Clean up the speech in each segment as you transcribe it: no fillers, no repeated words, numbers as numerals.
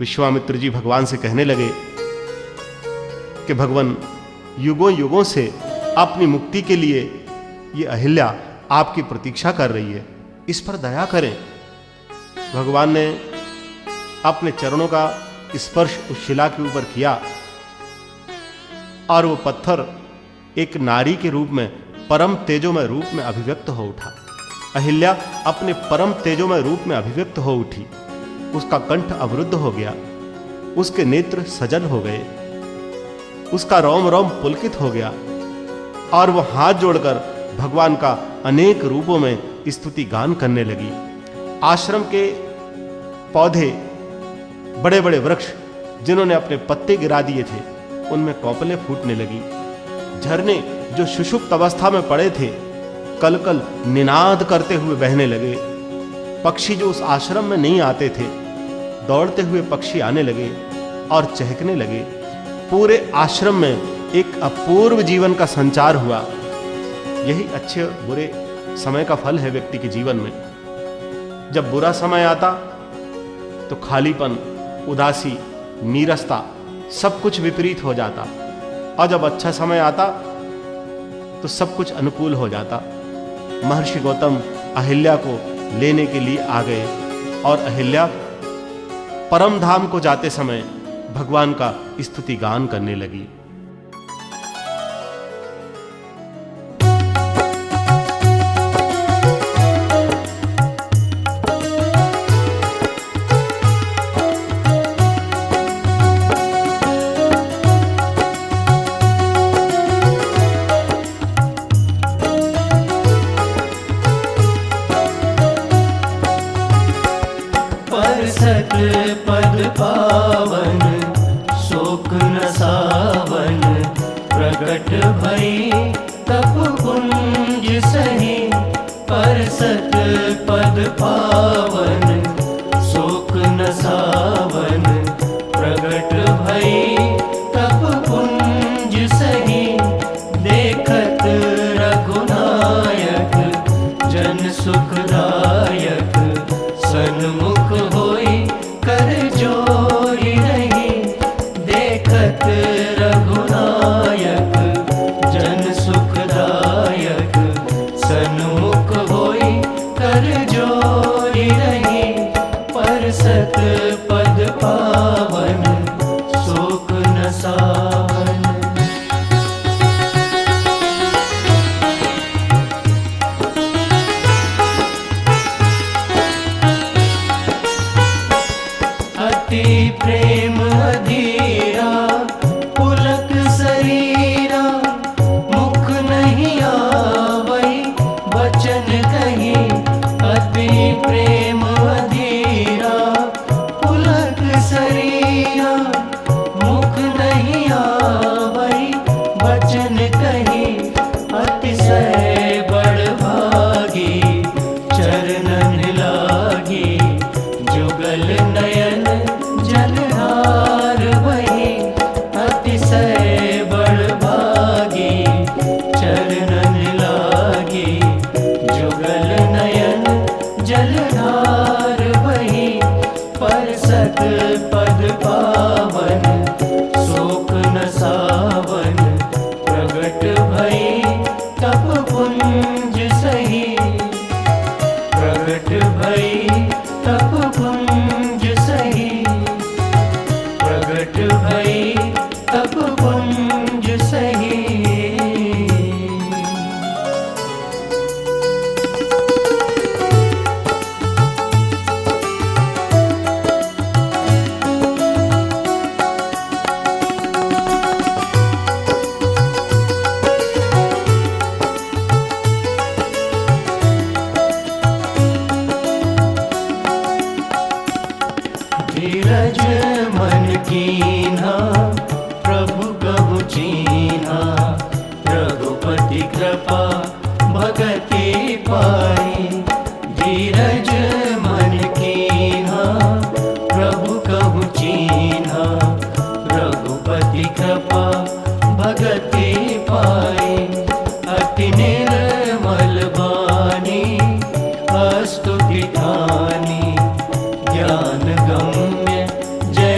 विश्वामित्र जी भगवान से कहने लगे कि भगवान, युगों युगों से अपनी मुक्ति के लिए ये अहिल्या आपकी प्रतीक्षा कर रही है, इस पर दया करें। भगवान ने अपने चरणों का स्पर्श उस शिला के ऊपर किया और वो पत्थर एक नारी के रूप में, परम तेजोमय रूप में अभिव्यक्त हो उठा। अहिल्या अपने परम तेजोमय रूप में अभिव्यक्त हो उठी। उसका कंठ अवरुद्ध हो गया, उसके नेत्र सजल हो गए, उसका रोम रोम पुलकित हो गया और वह हाथ जोड़कर भगवान का अनेक रूपों में स्तुति गान करने लगी। आश्रम के पौधे, बड़े बड़े वृक्ष जिन्होंने अपने पत्ते गिरा दिए थे, उनमें कौपलें फूटने लगी। झरने जो सुषुप्त अवस्था में पड़े थे, कलकल निनाद करते हुए बहने लगे। पक्षी जो उस आश्रम में नहीं आते थे, दौड़ते हुए पक्षी आने लगे और चहकने लगे। पूरे आश्रम में एक अपूर्व जीवन का संचार हुआ। यही अच्छे बुरे समय का फल है व्यक्ति के जीवन में। जब बुरा समय आता तो खालीपन, उदासी, नीरसता, सब कुछ विपरीत हो जाता, और जब अच्छा समय आता तो सब कुछ अनुकूल हो जाता। महर्षि गौतम अहिल्या को लेने के लिए आ गए और अहिल्या परम धाम को जाते समय भगवान का स्तुति गान करने लगी। पद पावन शोक न सावन, प्रगट भई तप कुंज सही। परसत पद पावन शोक न सावन, प्रगट भई तप कुंज सही। देखत रघुनायक जन सुखदायक, सन्मुख होई कर जोरी रही। देखत रघुनायक जन सुखदायक, सन्मुख होई कर जोरी रही। परसत पद पावन शोक न सावन। अति प्रेम अधीरा पुलक शरीरा, मुख नहीं आवई वचन कही। अति प्रेम अधीरा पुलक शरीरा, मुख नहीं आवई वचन कही। अतिशय बड़भागी चरणन लागी, जुगल नयन जलधार वही। अतिशय बड़भागी चरणन लागी, जुगल नयन जलधार वही। परसत पद पावन शोक न सावन, प्रगट भई तप कुंज सही। प्रगट भई तप कुंज सही, प्रगट भई तप कुंज सही। धीरज मन कीन्हा प्रभु कबु चीन्हा, रघुपति कृपा भगति पाई। धीरज मन कीन्हा प्रभु कबु चीन्हा, रघुपति कृपा भगति पाई। अति निर्मल वाणी अस्तुति ठानी, ज्ञान गम्य जय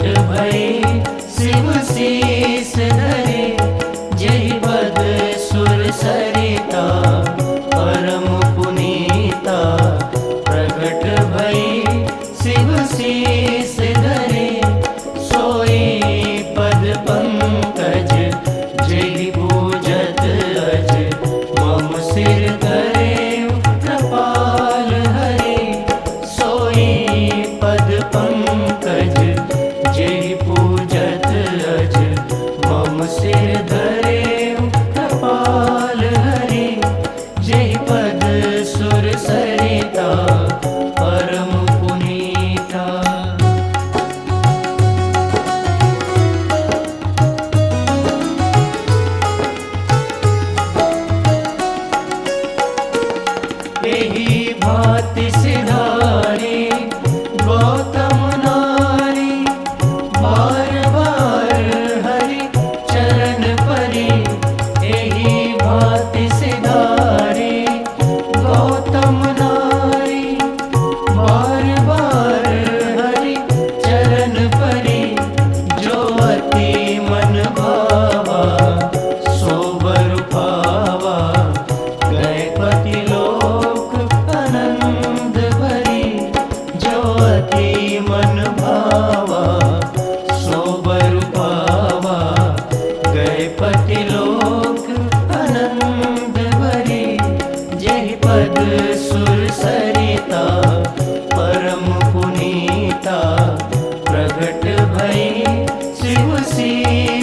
भई शिव शीस धरे, जय पद सुर सरिता परम पुनीता। प्रगट भई शिव शीस धरे, सोई पद पंकज जय पूजत अज। मम सिर धरे कृपाल हरे, सोई पद पंकज जय पूजत अज। मम सिर धरे कृपाल हरे, जय पद सुर सरिता परम पुनीता। एही भांति सिधारे गौतम नारी, बार बार हरि चरण परी। एही भांति सिधारे गौतम नारी, बार बार हरि चरण परी। जो अति मन भावा सो बर पावा, गए पति लोक आनंद भरी। जो अति मन भावा सो बर पावा, गए पति लोक आनंद भरी। जय पद सुर सरिता परम पुनीता। प्रगट भई शिव शीस